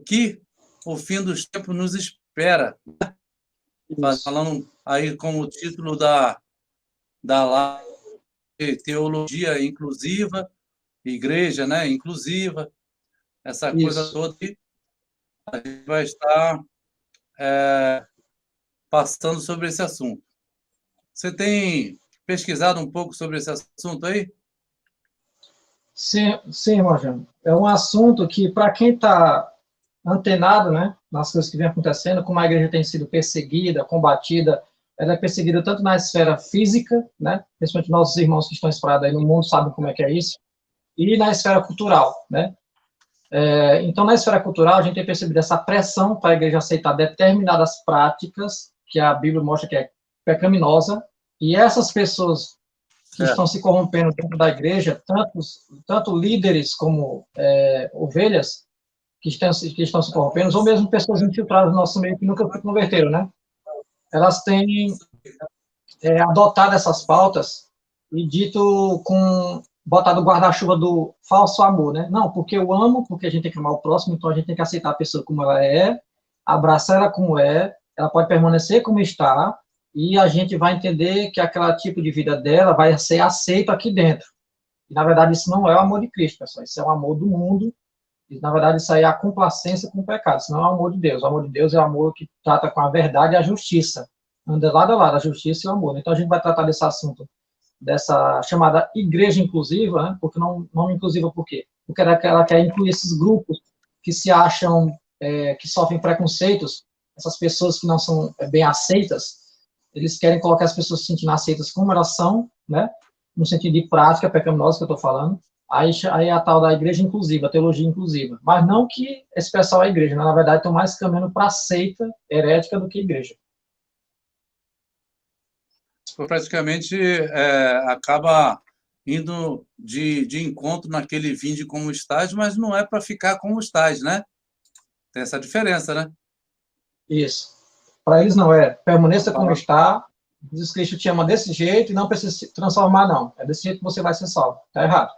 que o fim dos tempos nos espera. Isso. Falando aí como título da live, teologia inclusiva, igreja, né, inclusiva, essa coisa Isso. toda, a gente vai estar passando sobre esse assunto. Você tem pesquisado um pouco sobre esse assunto aí? Sim, sim, irmão Jean. É um assunto que, para quem está antenado, né, nas coisas que vem acontecendo, como a igreja tem sido perseguida, combatida, ela é perseguida tanto na esfera física, né, principalmente nossos irmãos que estão espalhados aí no mundo sabem como é que é isso, e na esfera cultural, né. Então, na esfera cultural, a gente tem percebido essa pressão para a igreja aceitar determinadas práticas que a Bíblia mostra que é pecaminosa, e essas pessoas que estão se corrompendo dentro da igreja, tanto líderes como ovelhas, que estão se corrompendo, ou mesmo pessoas infiltradas no nosso meio que nunca se converteram, né? Elas têm adotado essas pautas e botado o guarda-chuva do falso amor, né? Não, porque eu amo, porque a gente tem que amar o próximo, então a gente tem que aceitar a pessoa como ela é, abraçar ela como é, ela pode permanecer como está, e a gente vai entender que aquele tipo de vida dela vai ser aceito aqui dentro. E, na verdade, isso não é o amor de Cristo, pessoal, isso é o amor do mundo, e, na verdade, isso aí é a complacência com o pecado, isso não é o amor de Deus. O amor de Deus é o amor que trata com a verdade e a justiça, anda lado a lado, a justiça e o amor. Então, a gente vai tratar desse assunto, dessa chamada igreja inclusiva, né? Porque não inclusiva por quê? Porque ela quer incluir esses grupos que se acham, que sofrem preconceitos, essas pessoas que não são bem aceitas, eles querem colocar as pessoas se sentindo aceitas como elas são, né? No sentido de prática pecaminosa que eu estou falando, aí é a tal da igreja inclusiva, a teologia inclusiva. Mas não que esse pessoal é igreja, né? Na verdade, estão mais caminhando para a seita herética do que igreja. Praticamente acaba indo de encontro naquele vinde como estágio, mas não é para ficar como estágio, né? Tem essa diferença, né? Isso. Para eles não é. Permaneça como está. Jesus Cristo te ama desse jeito e não precisa se transformar, não. É desse jeito que você vai ser salvo. Está errado.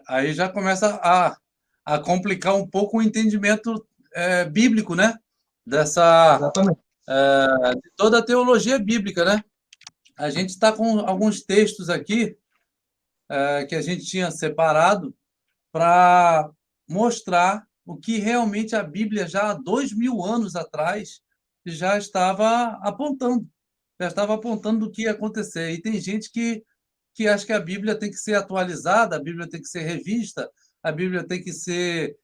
Aí já começa a complicar um pouco o entendimento bíblico, né? Exatamente. De toda a teologia bíblica, né? A gente está com alguns textos aqui que a gente tinha separado para mostrar o que realmente a Bíblia, já há 2000 anos atrás, já estava apontando. Já estava apontando do que ia acontecer. E tem gente que acha que a Bíblia tem que ser atualizada, a Bíblia tem que ser revista, a Bíblia tem que ser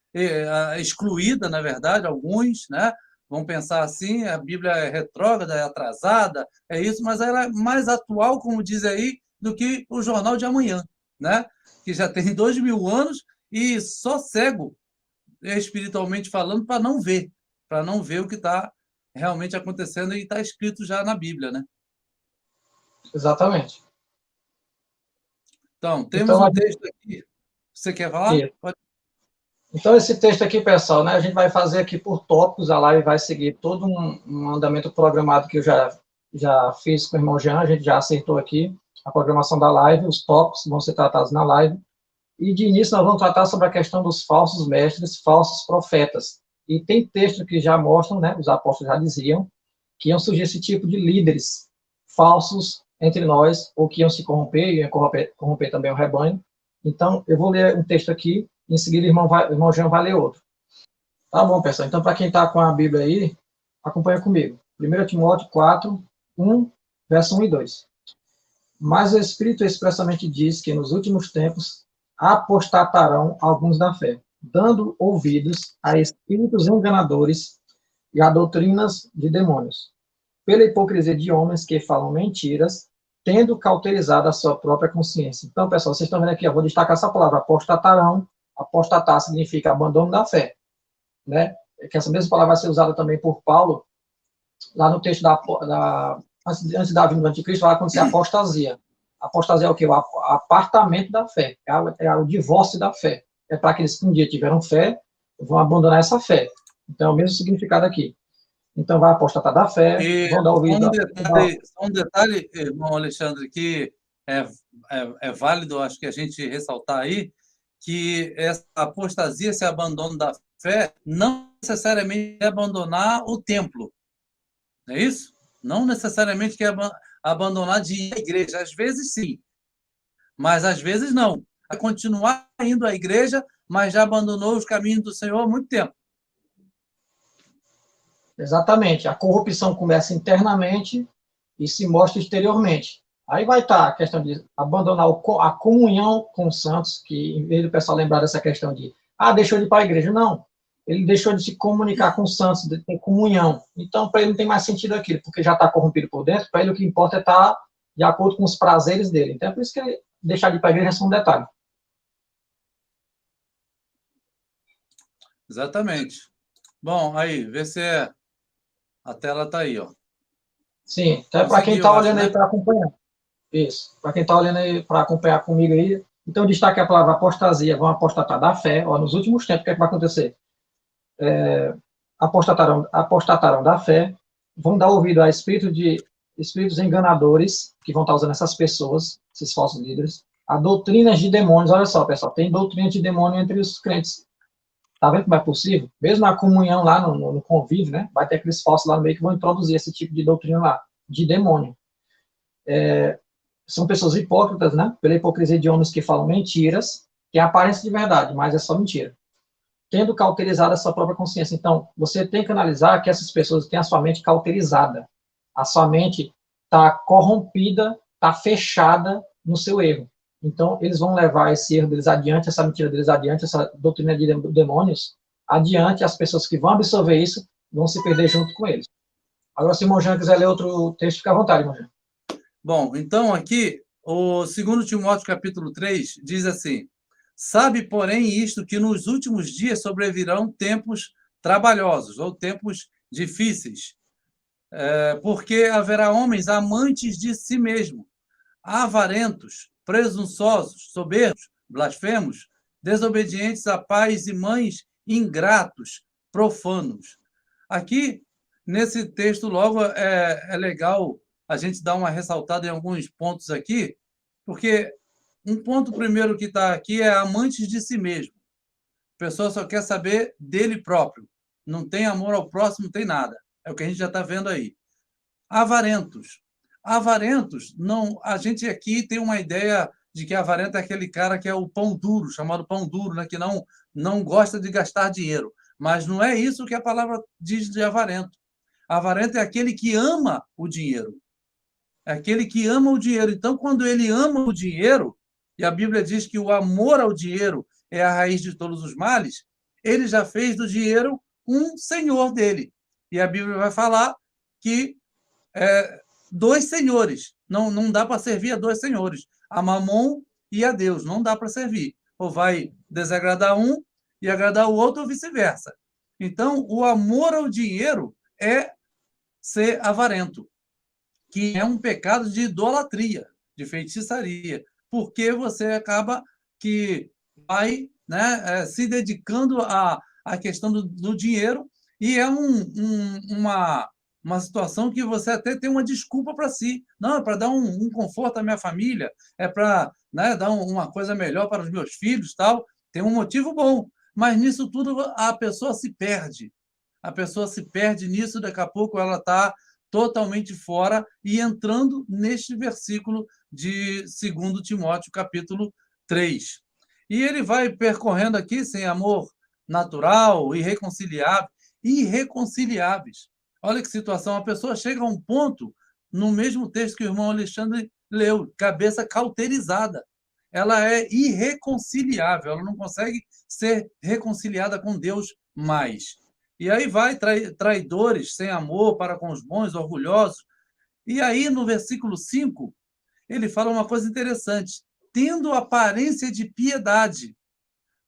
excluída, na verdade, alguns, né? Vão pensar assim, a Bíblia é retrógrada, é atrasada, é isso, mas ela é mais atual, como diz aí, do que o jornal de amanhã, né? Que já tem 2000 anos e só cego, espiritualmente falando, para não ver o que está realmente acontecendo e está escrito já na Bíblia, né? Exatamente. Então, temos Então, um texto aqui. Você quer falar? Pode. Então, esse texto aqui, pessoal, né, a gente vai fazer aqui por tópicos, a live vai seguir todo um andamento programado que eu já fiz com o irmão Jean, a gente já acertou aqui a programação da live, os tópicos vão ser tratados na live, e de início nós vamos tratar sobre a questão dos falsos mestres, falsos profetas. E tem textos que já mostram, né, os apóstolos já diziam, que iam surgir esse tipo de líderes falsos entre nós, ou que iam se corromper, iam corromper também o rebanho. Então, eu vou ler um texto aqui, em seguida o irmão Jean vai ler outro. Tá bom, pessoal? Então, para quem está com a Bíblia aí, acompanha comigo. 1 Timóteo 4, 1, verso 1 e 2. Mas o Espírito expressamente diz que nos últimos tempos apostatarão alguns da fé, dando ouvidos a espíritos enganadores e a doutrinas de demônios, pela hipocrisia de homens que falam mentiras, tendo cauterizado a sua própria consciência. Então, pessoal, vocês estão vendo aqui, eu vou destacar essa palavra, apostatarão. Apostatar significa abandono da fé, né? Que essa mesma palavra vai ser usada também por Paulo, lá no texto antes da vinda do anticristo, vai acontecer apostasia. Apostasia é o quê? O apartamento da fé, é o divórcio da fé. É para aqueles que um dia tiveram fé, vão abandonar essa fé. Então, é o mesmo significado aqui. Então, vai apostatar da fé, vão dar ouvido... Um detalhe, irmão Alexandre, que é válido, acho que a gente ressaltar aí, que essa apostasia, esse abandono da fé, não necessariamente é abandonar o templo, não é isso? Não necessariamente quer abandonar de ir à igreja. Às vezes, sim, mas às vezes não. Vai continuar indo à igreja, mas já abandonou os caminhos do Senhor há muito tempo. Exatamente. A corrupção começa internamente e se mostra exteriormente. Aí vai estar a questão de abandonar a comunhão com os santos, que em vez do pessoal lembrar dessa questão de, deixou de ir para a igreja. Não. Ele deixou de se comunicar com os santos, de ter comunhão. Então, para ele não tem mais sentido aquilo, porque já está corrompido por dentro. Para ele, o que importa é estar de acordo com os prazeres dele. Então, é por isso que ele deixar de ir para a igreja é só um detalhe. Exatamente. Bom, aí, vê se a tela está aí, ó. Sim, até para quem está olhando aí né? para acompanhar. Isso, para quem está olhando aí para acompanhar comigo aí. Então, destaque a palavra apostasia, vão apostatar da fé. Ó, nos últimos tempos, o que é que vai acontecer? Apostataram da fé, vão dar ouvido a espíritos enganadores, que vão estar usando essas pessoas, esses falsos líderes, a doutrinas de demônios. Olha só, pessoal, tem doutrina de demônio entre os crentes. Tá vendo como é possível? Mesmo na comunhão lá, no convívio, né? Vai ter aqueles falsos lá no meio que vão introduzir esse tipo de doutrina lá, de demônio. São pessoas hipócritas, né? Pela hipocrisia de homens que falam mentiras, que é aparência de verdade, mas é só mentira. Tendo cauterizado a sua própria consciência. Então, você tem que analisar que essas pessoas têm a sua mente cauterizada. A sua mente está corrompida, está fechada no seu erro. Então, eles vão levar esse erro deles adiante, essa mentira deles adiante, essa doutrina de demônios adiante. As pessoas que vão absorver isso vão se perder junto com eles. Agora, se o irmão Jean quiser ler outro texto, fica à vontade, irmão Jean. Bom, então aqui, o 2 Timóteo capítulo 3 diz assim: sabe, porém, isto, que nos últimos dias sobrevirão tempos trabalhosos, ou tempos difíceis, porque haverá homens amantes de si mesmo, avarentos, presunçosos, soberbos, blasfemos, desobedientes a pais e mães, ingratos, profanos. Aqui, nesse texto, logo, é legal a gente dar uma ressaltada em alguns pontos aqui, porque um ponto primeiro que está aqui é amantes de si mesmo. A pessoa só quer saber dele próprio. Não tem amor ao próximo, não tem nada. É o que a gente já está vendo aí. Avarentos. Avarentos, não, a gente aqui tem uma ideia de que avarento é aquele cara que é o pão duro, chamado pão duro, né, que não gosta de gastar dinheiro. Mas não é isso que a palavra diz de avarento. Avarento é aquele que ama o dinheiro. É aquele que ama o dinheiro. Então, quando ele ama o dinheiro, e a Bíblia diz que o amor ao dinheiro é a raiz de todos os males, ele já fez do dinheiro um senhor dele. E a Bíblia vai falar que dois senhores. Não dá para servir a dois senhores. A Mamon e a Deus. Não dá para servir. Ou vai desagradar um e agradar o outro, ou vice-versa. Então, o amor ao dinheiro é ser avarento, que é um pecado de idolatria, de feitiçaria, porque você acaba que vai, né, se dedicando à questão do dinheiro, e é uma situação que você até tem uma desculpa para si. Não, é para dar um conforto à minha família, é para, né, dar uma coisa melhor para os meus filhos, tal. Tem um motivo bom, mas nisso tudo a pessoa se perde. A pessoa se perde nisso, daqui a pouco ela está totalmente fora e entrando neste versículo de 2 Timóteo, capítulo 3. E ele vai percorrendo aqui sem amor natural, irreconciliáveis. Olha que situação, a pessoa chega a um ponto, no mesmo texto que o irmão Alexandre leu, cabeça cauterizada. Ela é irreconciliável, ela não consegue ser reconciliada com Deus mais. E aí vai traidores, sem amor para com os bons, orgulhosos. E aí, no versículo 5, ele fala uma coisa interessante: tendo aparência de piedade,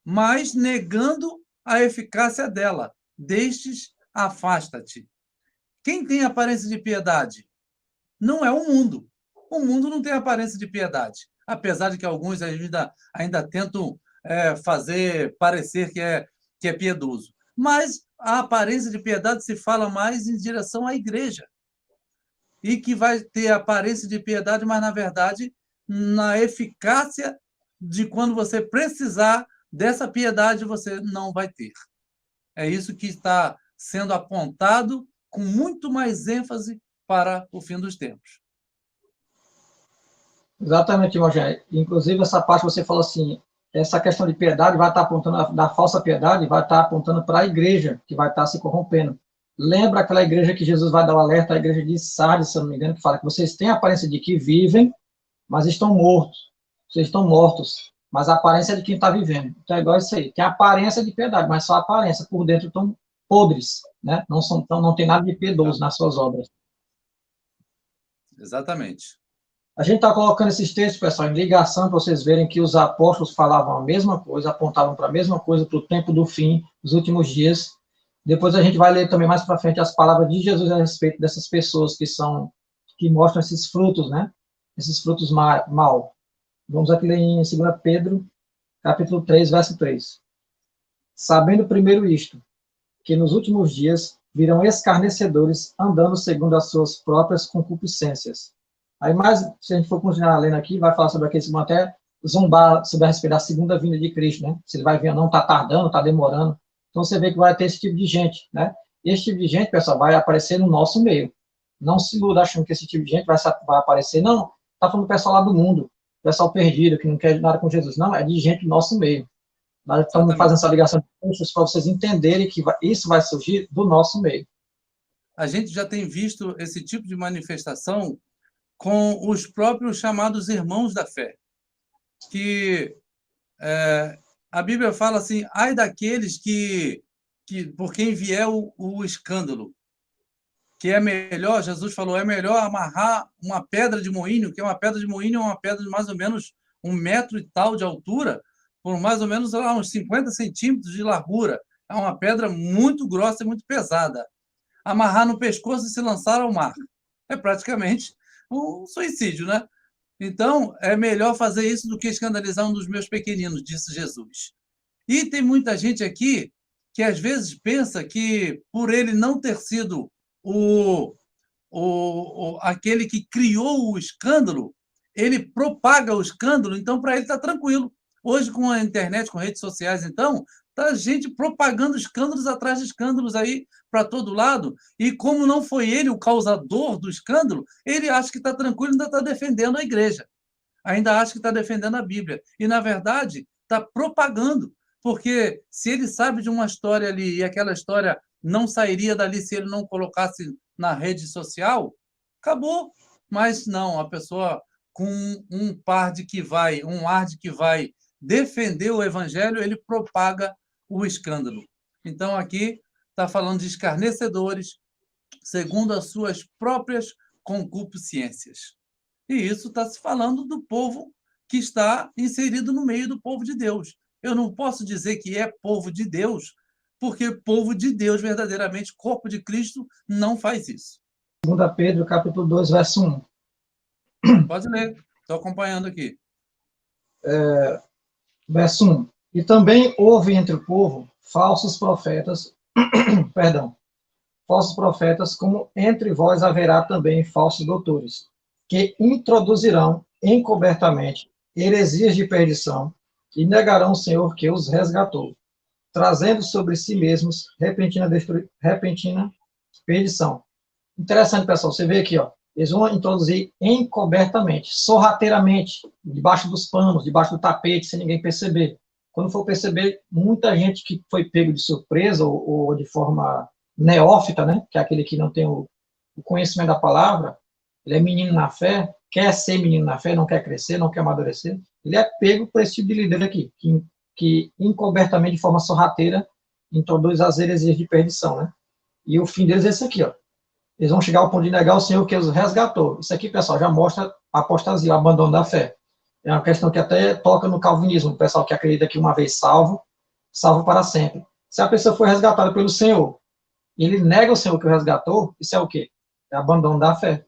mas negando a eficácia dela. Destes, afasta-te. Quem tem aparência de piedade? Não é o mundo. O mundo não tem aparência de piedade, apesar de que alguns ainda tentam fazer parecer que é piedoso. Mas a aparência de piedade se fala mais em direção à igreja. E que vai ter aparência de piedade, mas, na verdade, na eficácia de quando você precisar, dessa piedade você não vai ter. É isso que está sendo apontado com muito mais ênfase para o fim dos tempos. Exatamente, Imogé. Inclusive, essa parte que você falou assim, essa questão de piedade vai estar apontando, da falsa piedade, vai estar apontando para a igreja, que vai estar se corrompendo. Lembra aquela igreja que Jesus vai dar o alerta, a igreja de Sardes, se eu não me engano, que fala que vocês têm a aparência de que vivem, mas estão mortos. Vocês estão mortos, mas a aparência é de quem está vivendo. Então é igual isso aí. Tem a aparência de piedade, mas só a aparência. Por dentro estão podres, né? Não tem nada de piedoso nas suas obras. Exatamente. A gente está colocando esses textos, pessoal, em ligação para vocês verem que os apóstolos falavam a mesma coisa, apontavam para a mesma coisa, para o tempo do fim, os últimos dias. Depois a gente vai ler também mais para frente as palavras de Jesus a respeito dessas pessoas que mostram esses frutos, né? Esses frutos mal. Vamos aqui ler em 2 Pedro, capítulo 3, verso 3. Sabendo primeiro isto, que nos últimos dias virão escarnecedores andando segundo as suas próprias concupiscências. Aí mais, se a gente for continuar lendo aqui, vai falar sobre aqueles que vão até zombar sobre a respeito da segunda vinda de Cristo, né? Se ele vai vir ou não, está tardando, está demorando. Então você vê que vai ter esse tipo de gente, né? E esse tipo de gente, pessoal, vai aparecer no nosso meio. Não se iluda achando que esse tipo de gente vai aparecer. Não, está falando do pessoal lá do mundo, pessoal perdido, que não quer nada com Jesus. Não, é de gente do nosso meio. Nós estamos fazendo essa ligação de pontos para vocês entenderem que isso vai surgir do nosso meio. A gente já tem visto esse tipo de manifestação com os próprios chamados irmãos da fé, que a Bíblia fala assim, ai daqueles que por quem vier o escândalo, que é melhor, Jesus falou, é melhor amarrar uma pedra de moinho, que é uma pedra de moinho, é uma pedra de mais ou menos 1 metro e tal de altura, por mais ou menos lá, uns 50 centímetros de largura. É uma pedra muito grossa e muito pesada. Amarrar no pescoço e se lançar ao mar. É praticamente um suicídio, né? Então, é melhor fazer isso do que escandalizar um dos meus pequeninos, disse Jesus. E tem muita gente aqui que às vezes pensa que, por ele não ter sido aquele que criou o escândalo, ele propaga o escândalo, então para ele está tranquilo. Hoje, com a internet, com redes sociais, então, tá gente propagando escândalos atrás de escândalos aí para todo lado, e como não foi ele o causador do escândalo, ele acha que está tranquilo e ainda está defendendo a igreja, ainda acha que está defendendo a Bíblia, e, na verdade, está propagando, porque se ele sabe de uma história ali, e aquela história não sairia dali se ele não colocasse na rede social, acabou. Mas não, a pessoa com um ar de que vai defender o evangelho, ele propaga o escândalo. Então, aqui está falando de escarnecedores, segundo as suas próprias concupiscências. E isso está se falando do povo que está inserido no meio do povo de Deus. Eu não posso dizer que é povo de Deus, porque povo de Deus, verdadeiramente, corpo de Cristo, não faz isso. 2 Pedro, capítulo 2, verso 1. Pode ler, estou acompanhando aqui. Verso 1. E também houve entre o povo falsos profetas, falsos profetas, como entre vós haverá também falsos doutores, que introduzirão encobertamente heresias de perdição e negarão o Senhor que os resgatou, trazendo sobre si mesmos repentina perdição. Interessante, pessoal, você vê aqui, ó, eles vão introduzir encobertamente, sorrateiramente, debaixo dos panos, debaixo do tapete, sem ninguém perceber. Quando for perceber, muita gente que foi pego de surpresa ou de forma neófita, né, que é aquele que não tem o conhecimento da palavra, ele é menino na fé, quer ser menino na fé, não quer crescer, não quer amadurecer, ele é pego por esse tipo de líder aqui, que encobertamente, de forma sorrateira, introduz as heresias de perdição, né? E o fim deles é esse aqui, ó. Eles vão chegar ao ponto de negar o Senhor que os resgatou. Isso aqui, pessoal, já mostra a apostasia, o abandono da fé. É uma questão que até toca no calvinismo, o pessoal que acredita que uma vez salvo, salvo para sempre. Se a pessoa foi resgatada pelo Senhor, e ele nega o Senhor que o resgatou, isso é o quê? É abandono da fé.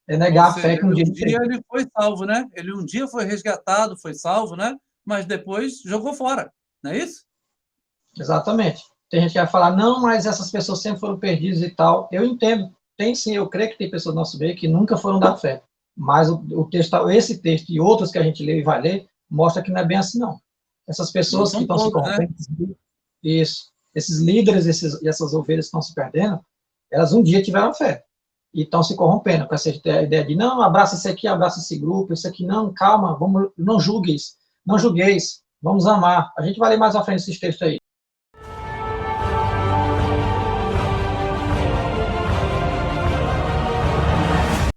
É negar a fé que um dia ele foi salvo, né? Ele um dia foi resgatado, foi salvo, né? Mas depois jogou fora, não é isso? Exatamente. Tem gente que vai falar, não, mas essas pessoas sempre foram perdidas e tal. Eu entendo. Tem sim, eu creio que tem pessoas no nosso meio que nunca foram da fé. Mas esse texto e outros que a gente lê e vai ler, mostra que não é bem assim, não. essas pessoas que estão se todos, né? corrompendo, isso, esses líderes e essas ovelhas que estão se perdendo, elas um dia tiveram fé e estão se corrompendo com essa ideia de, não, abraça esse aqui, abraça esse grupo, isso aqui, não, calma, vamos, não julgueis, vamos amar. A gente vai ler mais à frente esses textos aí.